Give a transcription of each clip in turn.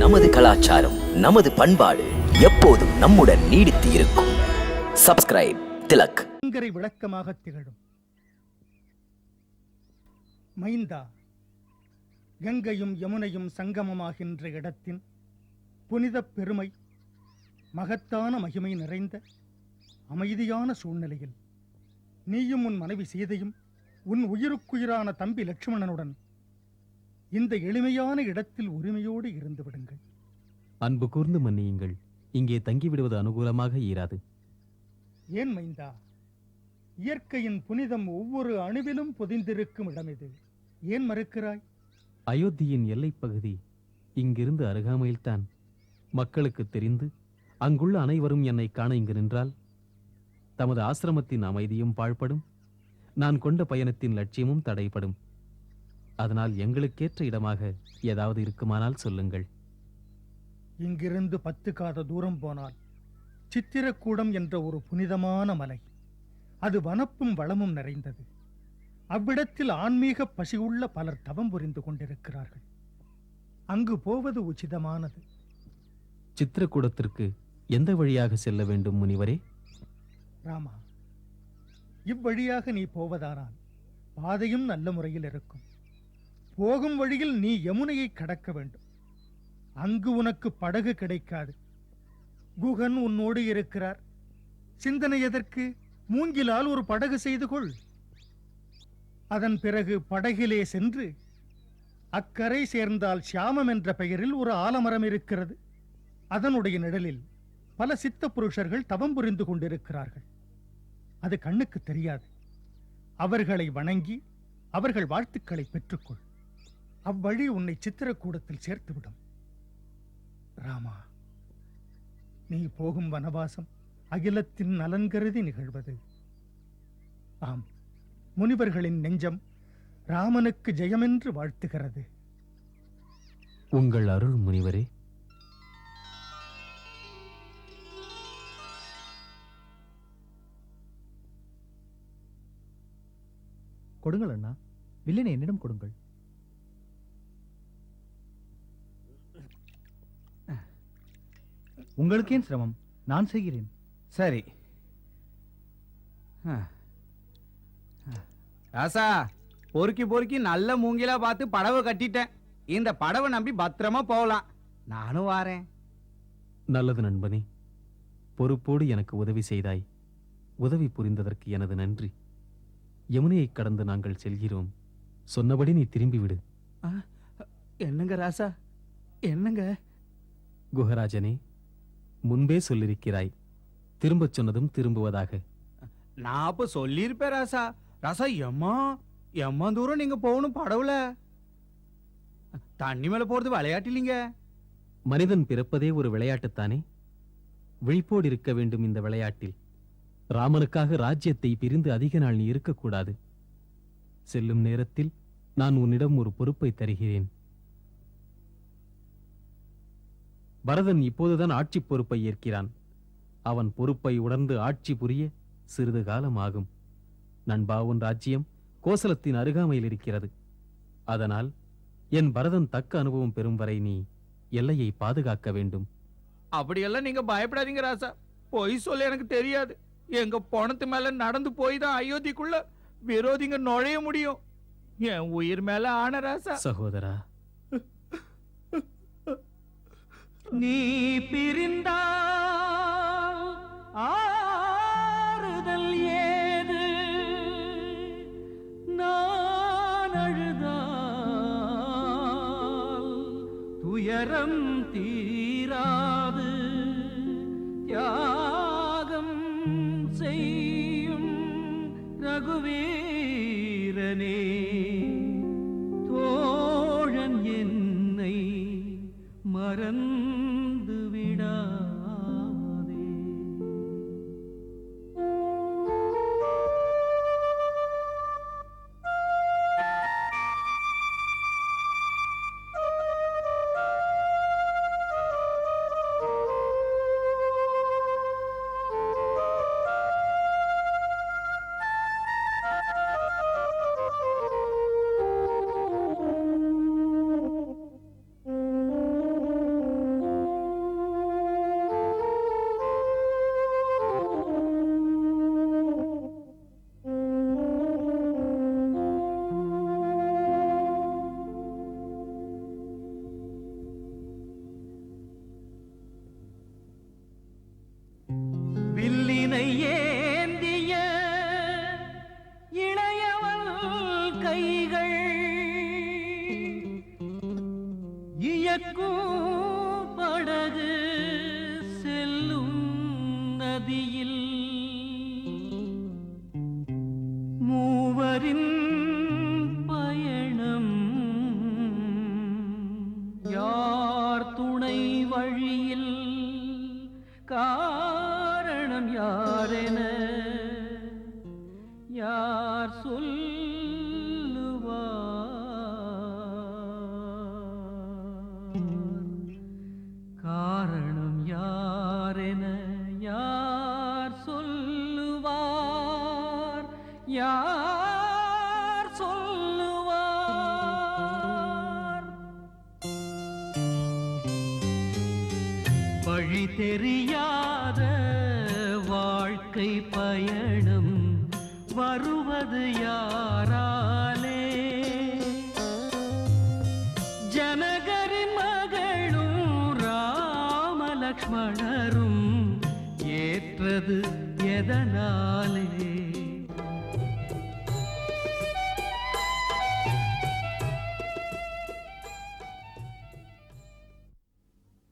நமது கலாச்சாரம், நமது பண்பாடு எப்போதும் நம்முடன் நீடித்து இருக்கும். சப்ஸ்கிரைப் திலக். விளக்கமாக திகழும் மைந்தா, கங்கையும் யமுனையும் சங்கமமாகின்ற இடத்தின் புனித பெருமை, மகத்தான மகிமை நிறைந்த அமைதியான சூழ்நிலையில் நீயும் உன் மனைவி சீதையும் உன் உயிருக்குயிரான தம்பி லட்சுமணனுடன் இந்த எளிமையான இடத்தில் உரிமையோடு இருந்து விடுங்கள். அன்பு கூர்ந்து மன்னியுங்கள். இங்கே தங்கிவிடுவது அனுகூலமாக ஈராது. ஏன் மைந்தா? இயற்கையின் புனிதம் ஒவ்வொரு அணுவிலும் பொதிந்திருக்கும் இடம் இது. ஏன் மறுக்கிறாய்? அயோத்தியின் எல்லைப் பகுதி இங்கிருந்து அருகாமையில்தான். மக்களுக்கு தெரிந்து அங்குள்ள அனைவரும் என்னை காண இங்கு நின்றால் தமது ஆசிரமத்தின் அமைதியும் பாழ்படும், நான் கொண்ட பயணத்தின் லட்சியமும் தடைப்படும். அதனால் எங்களுக்கேற்ற இடமாக ஏதாவது இருக்குமானால் சொல்லுங்கள். இங்கிருந்து 10 காத தூரம் போனால் சித்திரக்கூடம் என்ற ஒரு புனிதமான மலை. அது வனப்பும் வளமும் நிறைந்தது. அவ்விடத்தில் ஆன்மீக பசியுள்ள பலர் தவம் புரிந்து கொண்டிருக்கிறார்கள். அங்கு போவது உச்சிதமானது. சித்திரக்கூடத்திற்கு எந்த வழியாக செல்ல வேண்டும் முனிவரே? ராமா, இவ்வழியாக நீ போவதானால் பாதையும் நல்ல முறையில் இருக்கும். போகும் வழியில் நீ யமுனையை கடக்க வேண்டும். அங்கு உனக்கு படகு கிடைக்காது. குகன் உன்னோடு இருக்கிறார். சிந்தனை எதற்கு? மூங்கிலால் ஒரு படகு செய்து கொள். அதன் பிறகு படகிலே சென்று அக்கரை சேர்ந்தால் சியாமம் என்ற பெயரில் ஒரு ஆலமரம் இருக்கிறது. அதனுடைய நிழலில் பல சித்த புருஷர்கள் தவம் புரிந்து கொண்டிருக்கிறார்கள். அது கண்ணுக்கு தெரியாது. அவர்களை வணங்கி அவர்கள் வாழ்த்துக்களை பெற்றுக்கொள். அவ்வழி உன்னை சித்திரக்கூடத்தில் சேர்த்துவிடும். ராமா, நீ போகும் வனவாசம் அகிலத்தின் நலன் கருதி நிகழ்வது. ஆம், முனிவர்களின் நெஞ்சம் ராமனுக்கு ஜெயமென்று வாழ்த்துகிறது. உங்கள் அருள் முனிவரே. கொடுங்கள் அண்ணா, வில்லினை என்னிடம் கொடுங்கள். உங்களுக்கு ஏன் சிரமம்? நான் செய்கிறேன். சரி. ராசா, பொறுக்கி பொறுக்கி நல்ல மூங்கிலா பார்த்து படவை கட்டிட்டேன். இந்த படவை நம்பி பத்திரமா போகலாம். நானும் வாரேன். நல்லது நண்பனே, பொறுப்போடு எனக்கு உதவி செய்தாய். உதவி புரிந்ததற்கு எனது நன்றி. யமுனையை கடந்து நாங்கள் செல்கிறோம். சொன்னபடி நீ திரும்பிவிடு. என்னங்க ராசா, என்னங்க? குஹராஜனே, முன்பே சொல்லிருக்கிறாய், திரும்பச் சொன்னதும் திரும்புவதாக. நான் அப்ப சொல்லியிருப்பேன் ராசா. ராசா, எம்மா தூரம் நீங்க போகணும் படவுல. தண்ணி மேல போறது விளையாட்டிலிங்க. மனிதன் பிறப்பதே ஒரு விளையாட்டுத்தானே. விழிப்போடு இருக்க வேண்டும் இந்த விளையாட்டில். ராமனுக்காக ராஜ்யத்தை பிரிந்து அதிக நாள் நீ இருக்கக்கூடாது. செல்லும் நேரத்தில் நான் உன்னிடம் ஒரு பொறுப்பை தருகிறேன். பரதன் இப்போதுதான் ஆட்சி பொறுப்பை ஏற்கிறான். அவன் பொறுப்பை உணர்ந்து ஆட்சி புரிய சிறிது காலம் ஆகும். நண்பா, உன் ராஜ்யம் கோசலத்தின் அருகாமையில் இருக்கிறது. அதனால் என் பரதன் தக்க அனுபவம் பெறும் வரை நீ எல்லையை பாதுகாக்க வேண்டும். அப்படியெல்லாம் நீங்க பயப்படாதீங்க ராசா. பொய் சொல்ல எனக்கு தெரியாது. எங்க பணத்து மேல நடந்து போய் தான் அயோத்திக்குள்ள விரோதிங்க நுழைய முடியும். என் உயிர் மேல ஆன ராசா. சகோதரா, நீ பிரிந்தால் ஆறுதல் ஏது? நான் அழுதால் துயரம் தீராது. தியாகம் செய்யும் ரகுவீரனே, தோழன் என்னை மறந்து விடாதே. படகு செல்லும் நதியில் மூவரின் பயணம் யார் துணை வழியில் காரணம் யாரென யார் சொல்லுவார் காரணம் யாரென யார் சொல்லுவார் யார் சொல்லுவார் வழி தெரியாத வாழ்க்கை பயணம் வருவது யாராலே ஜனகரின் மகளும் ராமலக்ஷ்மணரும் ஏற்றது எதனாலே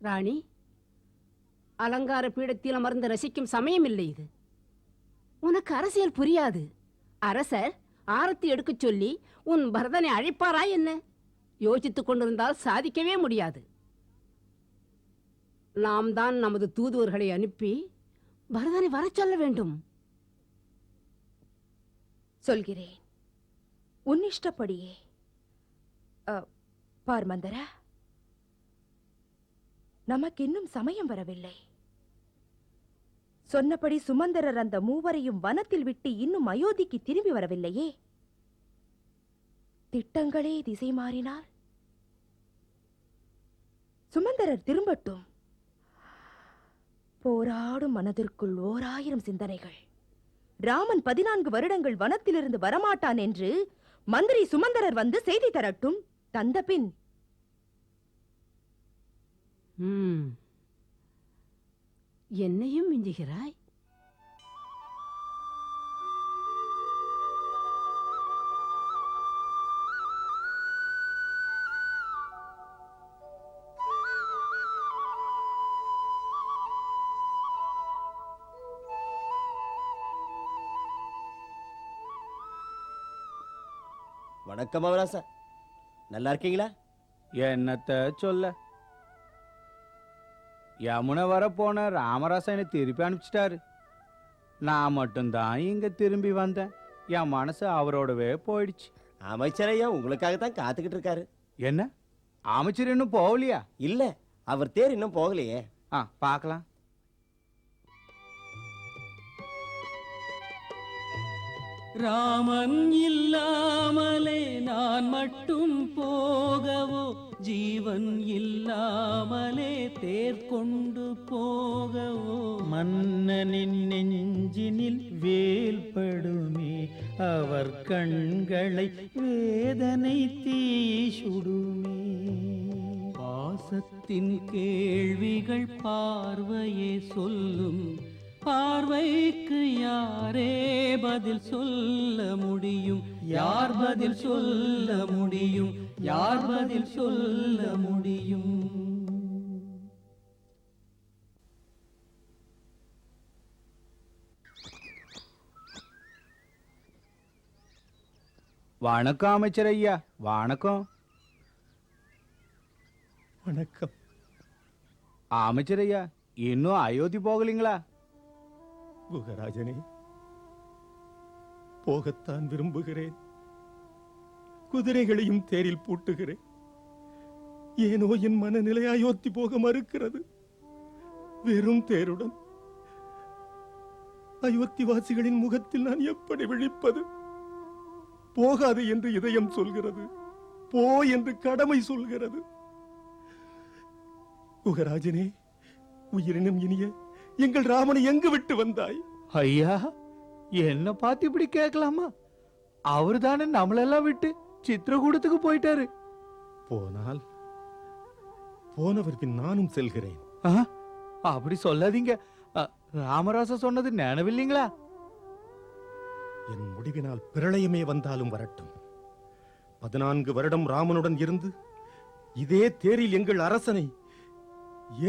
ராணி, அலங்கார பீடத்தில் அமர்ந்து ரசிக்கும் சமயம் இல்லை இது. உனக்கு அரசியல் புரியாது. அரசர் ஆரத்தி எடுக்கச் சொல்லி உன் பரதனை அழைப்பாரா என்ன? யோசித்துக் கொண்டிருந்தால் சாதிக்கவே முடியாது. நாம் தான் நமது தூதுவர்களை அனுப்பி பரதனை வரச் சொல்ல வேண்டும். சொல்கிறேன், உன் இஷ்டப்படியே. பார் மந்தரா, நமக்கு இன்னும் சமயம் வரவில்லை. சொன்னபடி சுமந்தரர் அந்த மூவரையும் வனத்தில் விட்டு இன்னும் அயோத்திக்கு திரும்பி வரவில்லையே. திட்டங்களே திசை மாறினால் சுமந்தரர் திரும்பட்டும். போராடும் மனதிற்குள் 1000 சிந்தனைகள். ராமன் 14 வருடங்கள் வனத்திலிருந்து வரமாட்டான் என்று மந்திரி சுமந்தரர் வந்து செய்தி தரட்டும். தந்த பின் என்னையும் மிஞ்சுகிறாய். வணக்கம் மகராசா, நல்லா இருக்கீங்களா? என்னத்த சொல்ல, யமுனை வர போன ராமராசனை திருப்பி அனுப்பிச்சிட்டாரு. நான் மட்டும்தான் இங்க திரும்பி வந்தேன். என் மனசு அவரோடவே போயிடுச்சு. அமைச்சரையா உங்களுக்காக தான் காத்துக்கிட்டு இருக்காரு. என்ன, அமைச்சர் இன்னும் போகலையா? இல்ல, அவர் தேர் இன்னும் போகலையே. பார்க்கலாம். ராமன் இல்லாமலே நான் மட்டும் போகவோ, ஜீவன் இல்லாமலே தேர் கொண்டு போகவோ. மன்னனின் நெஞ்சினில் வேல்படுமே, அவர் கண்களை வேதனை தீசுடுமே. பாசத்தின் கேள்விகள் பார்வையே சொல்லும், பார்வைக்கு யாரே பதில் சொல்ல முடியும்? யார் பதில் சொல்ல முடியும்? யார் பதில் சொல்ல முடியும்? வணக்கம் அமைச்சர் ஐயா. வணக்கம். வணக்கம். அமைச்சர் ஐயா, இன்னும் அயோத்தி போகலீங்களா? குகராஜனே, போகத்தான் விரும்புகிறேன். குதிரைகளையும் தேரில் பூட்டுகிறேன். ஏனோ என் மனநிலை அயோத்தி போக மறுக்கிறது. வெறும் தேருடன் அயோத்திவாசிகளின் முகத்தில் நான் எப்படி விழிப்பது? போகாது என்று இதயம் சொல்கிறது, போ என்று கடமை சொல்கிறது. குகராஜனே, உயிரினும் இனிய எங்கள் ராமனை எங்கு விட்டு வந்தாய்? ஐயா, என்ன பார்த்து இப்படி கேட்கலாமா? அவரு தானே நம்மளெல்லாம் விட்டு சித்திரகூடத்துக்கு போயிட்டாரு. போனால் போனவர் பின் நானும் செல்கிறேன். அப்படி சொல்லாதீங்க. ராமராச சொன்னது நினைவில்லைங்களா? என் முடிவினால் பிரளயமே வந்தாலும் வரட்டும். 14 வருடம் ராமனுடன் இருந்து இதே தேரில் எங்கள் அரசனை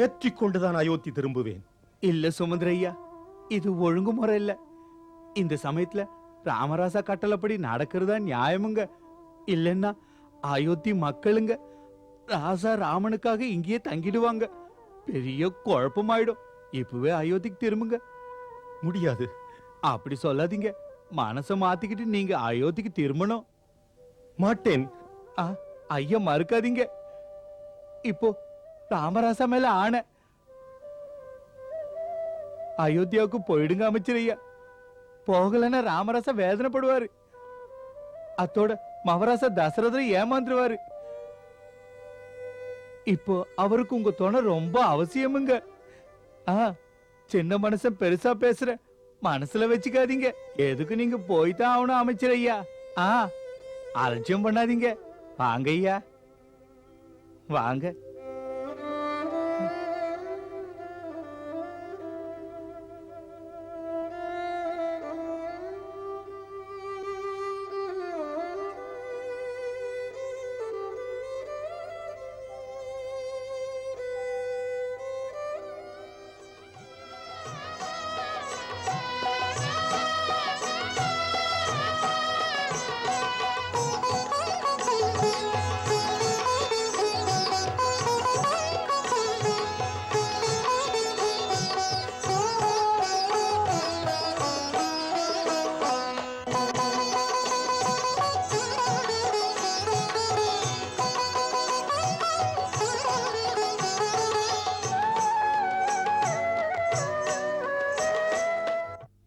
ஏற்றிக் கொண்டுதான் அயோத்தி திரும்புவேன். இல்ல சுமந்திரையா, இது ஒழுங்குமுறை இல்ல. இந்த சமயத்துல ராமராசா கட்டளப்படி நடக்கிறதா நியாயமுங்க. இல்லைன்னா அயோத்தி மக்களுங்க ராசா ராமனுக்காக இங்கேயே தங்கிடுவாங்க. பெரிய குழப்பமாயிடும். இப்பவே அயோத்திக்கு திரும்புங்க. முடியாது. அப்படி சொல்லாதீங்க. மனச மாத்திக்கிட்டு நீங்க அயோத்திக்கு திரும்பணும். மாட்டேன். ஐயா மறுக்காதீங்க. இப்போ ராமராசா மேல ஆணை. அயோத்தியாவுக்கு போயிடுங்க அமைச்சரையா. போகலன்னா ராமராசா வேதனைப்படுவாரு. அத்தோட மவராசா தசரதரை ஏமாந்துருவாரு. இப்போ அவருக்கு உங்க துணை ரொம்ப அவசியமுங்க. சின்ன மனுஷன் பெருசா பேசுற, மனசுல வச்சுக்காதீங்க. எதுக்கு நீங்க போய்தான் ஆகணும் அமைச்சரையா. அலட்சியம் பண்ணாதீங்க. வாங்க ஐயா, வாங்க.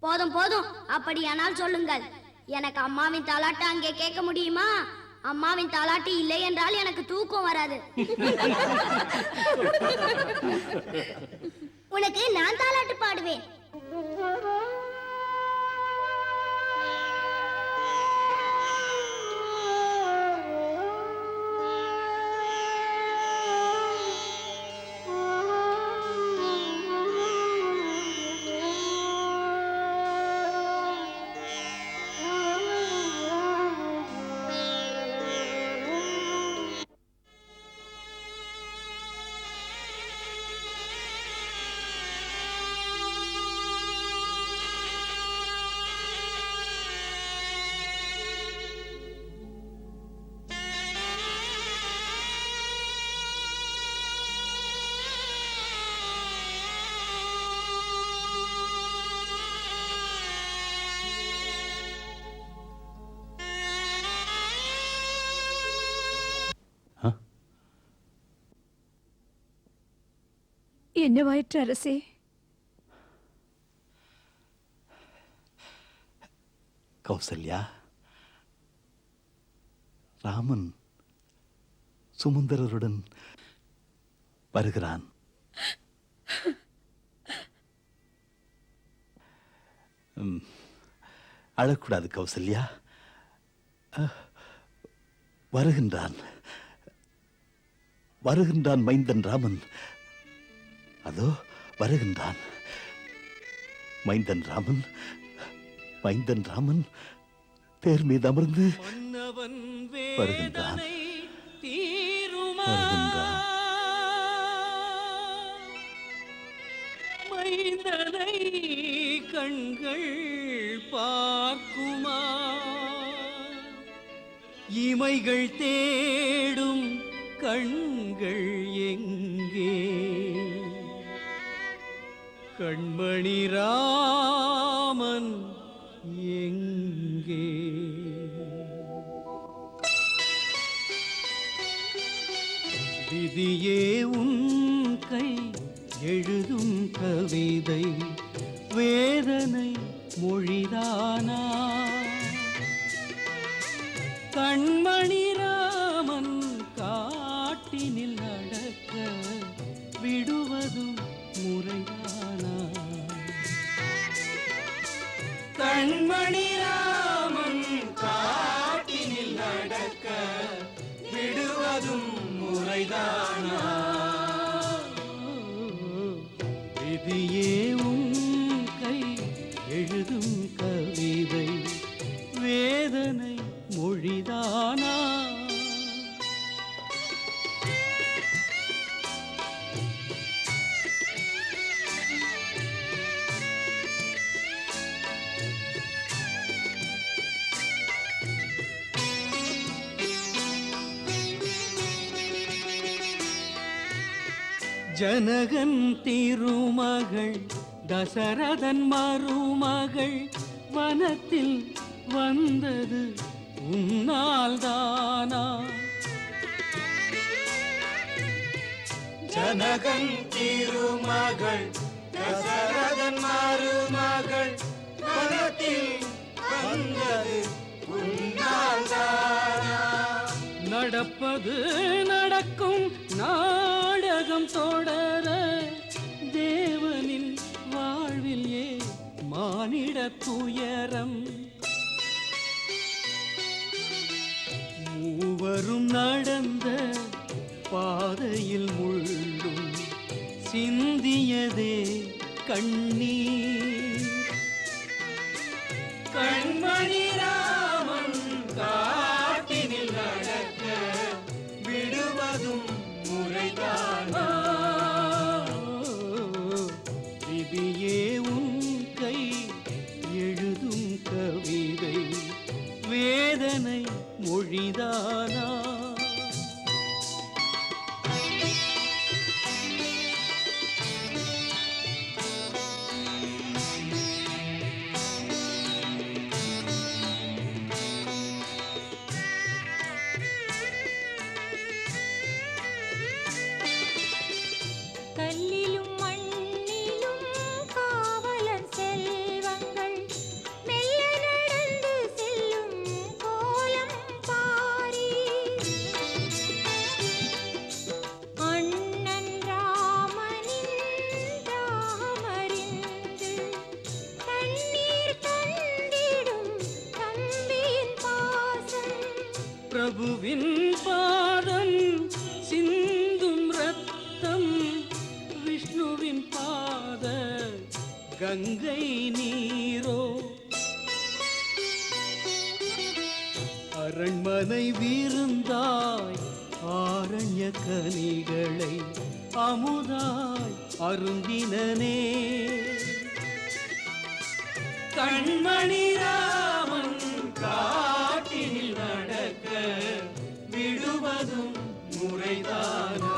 போதும் போதும், அப்படியானால் சொல்லுங்கள். எனக்கு அம்மாவின் தாலாட்டு அங்கே கேட்க முடியுமா? அம்மாவின் தாலாட்டு இல்லை என்றால் எனக்கு தூக்கம் வராது. உனக்கு நான் தாலாட்டு பாடுவேன். என்னவாயிற்று அரசே? கௌசல்யா, ராமன் சுமந்தரருடன் வருகிறான். அழக்கூடாது கௌசல்யா. வருகின்றான் வருகின்றான் மைந்தன் ராமன். அதோ வருகின்றான் மைந்தன் ராமன். மைந்தன் ராமன் தேர் மீது அமர்ந்து வருகின்றான். மைந்தனை கண்கள் பார்க்குமா? இமைகள் தேடும் கண்கள் எங்கே? கண்மணி ராமன் எங்கே? விதியே உன் கை எழுதும் கவிதை வேதனை மொழிதானா? கண்மணி ராமன் காட்டினில் நடக்க விடுவதும் முறைதானா? கண்மணி ராமன் காட்டினில் நடக்க விடுவதும் முறைதானா? விதியே உன் கை எழுதும் கவிதை வேதனை மொழிதானா? ஜனகன் திருமகள் தசரதன் மருமகள் வனத்தில் வந்தது உன்னால் தானா? ஜனகன் திருமகள் தசரதன் மருமகள் வனத்தில் வந்தது உன்னால் தானா? நடப்பது நடக்கும் நாடகம் தொடர தேவனின் வாழ்வில் மானிட துயரம். மூவரும் நடந்த பாதையில் முள்ளும் சிந்தியதே கண்ணீர். கண்மணி ராமன் காட்டினில் நடக்க விடுவதும் முறைதானா? விதியே உன் கை எழுதும் கவிதை வேதனை மொழிதானா? கல்லிலும் மண்ணிலும் காவலர் செல்வங்கள் மெல்ல நடந்து செல்லும் கோலம் பாரி. அண்ணன் ராமனின் தாமறிந்து தண்ணீர் தந்திடும் தம்பியின் பாசம். பிரபுவின் பாதம் சிந்தும் ரத்தம் விஷ்ணுவின் பாத கங்கை நீரோ. அரண்மனை விருந்தாய் ஆரண்ய கனிகளை அமுதாய் அருந்தினனே. கண்மணி ராமன் காட்டினில் நடக்க விடுவதும் முறைதானா?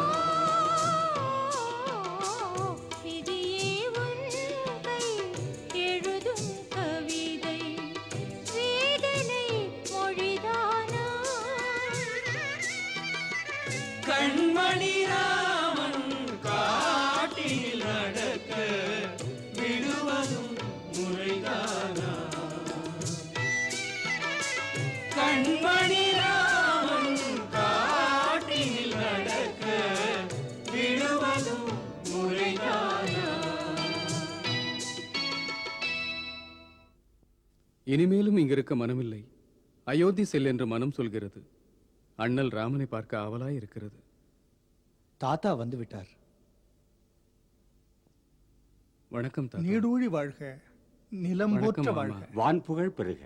விதியே உன் கை எழுதும் கவிதை வேதனை மொழிதானா? கண்மணி ராமன் காட்டினில் நடக்க விடுவதும் முறைதானா? கண்மணி ராமன் காட்டினில் நடக்க விடுவதும் முறைதானா? இனிமேலும் இங்கிருக்க மனமில்லை. அயோத்தி செல் என்று மனம் சொல்கிறது. அண்ணல் ராமனை பார்க்க ஆவலாய் இருக்கிறது. தாத்தா வந்து விட்டார். வணக்கம் தாத்தா. நீடூழி வாழ்க, நிலம் போற்ற வணக்கம் வாழ்க. மாமா. வான்புகழ் பெருக,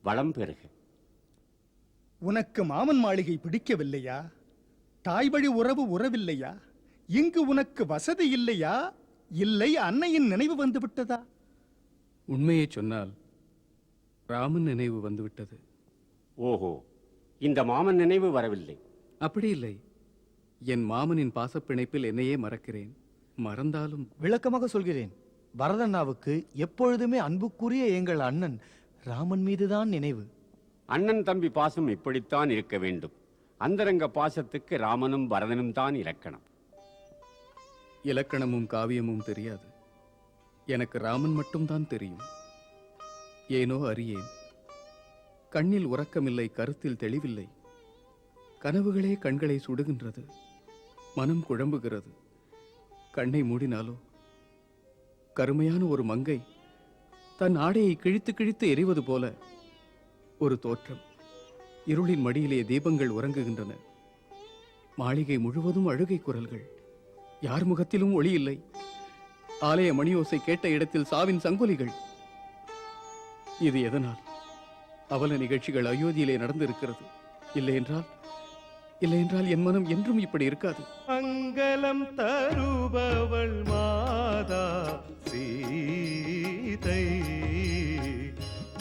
வளம் பெருக. உனக்கு மாமன் மாளிகை பிடிக்கவில்லையா? தாய் வழி உறவு உறவில்லையா? இங்கு உனக்கு வசதி இல்லையா? இல்லை அன்னையின் நினைவு வந்து விட்டதா? உண்மையை சொன்னால் ராமன் நினைவு வந்துவிட்டது. ஓஹோ, இந்த மாமன் நினைவு வரவில்லை. அப்படி இல்லை. என் மாமனின் பாசப்பிணைப்பில் என்னையே மறக்கிறேன். மறந்தாலும் விளக்கமாக சொல்கிறேன். பரதண்ணாவுக்கு எப்பொழுதுமே அன்புக்குரிய எங்கள் அண்ணன் ராமன் மீதுதான் நினைவு. அண்ணன் தம்பி பாசம் இப்படித்தான் இருக்க வேண்டும். அந்தரங்க பாசத்துக்கு ராமனும் பரதனும் தான் இலக்கணம். இலக்கணமும் காவியமும் தெரியாது. எனக்கு ராமன் மட்டும்தான் தெரியும். ஏனோ அறியேன். கண்ணில் உறக்கமில்லை, கருத்தில் தெளிவில்லை. கனவுகளே கண்களை சுடுகின்றது. மனம் குழம்புகிறது. கண்ணை மூடினாலோ கருமையான ஒரு மங்கை தன் ஆடையை கிழித்து கிழித்து எறிவது போல ஒரு தோற்றம். இருளின் மடியிலே தீபங்கள் உறங்குகின்றன. மாளிகை முழுவதும் அழுகை குரல்கள். யார் முகத்திலும் ஒளி இல்லை. ஆலய மணியோசை கேட்ட இடத்தில் சாவின் சங்கொலிகள். இது எதனால்? அவல நிகழ்ச்சிகள் அயோத்தியிலே நடந்திருக்கிறது. இல்லை என்றால் என் மனம் என்றும் இப்படி இருக்காது. மங்களம் தருபவள் மாதா சீதை,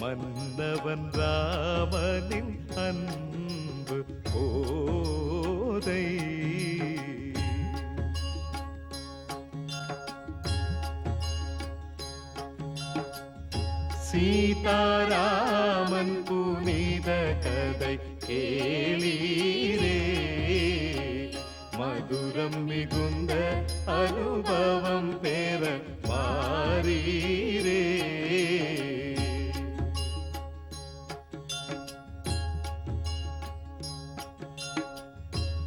மன்னவன் ராமனின் அன்பு போதை. சீதாராமன் புனித கதை கேளீரே மதுரம் மிகுந்த அனுபவம் பெற மாறீரே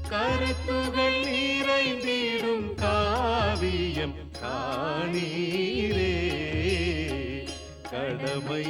கருத்துகள் நிறைந்திடும் காவியம் காணீரே கடமை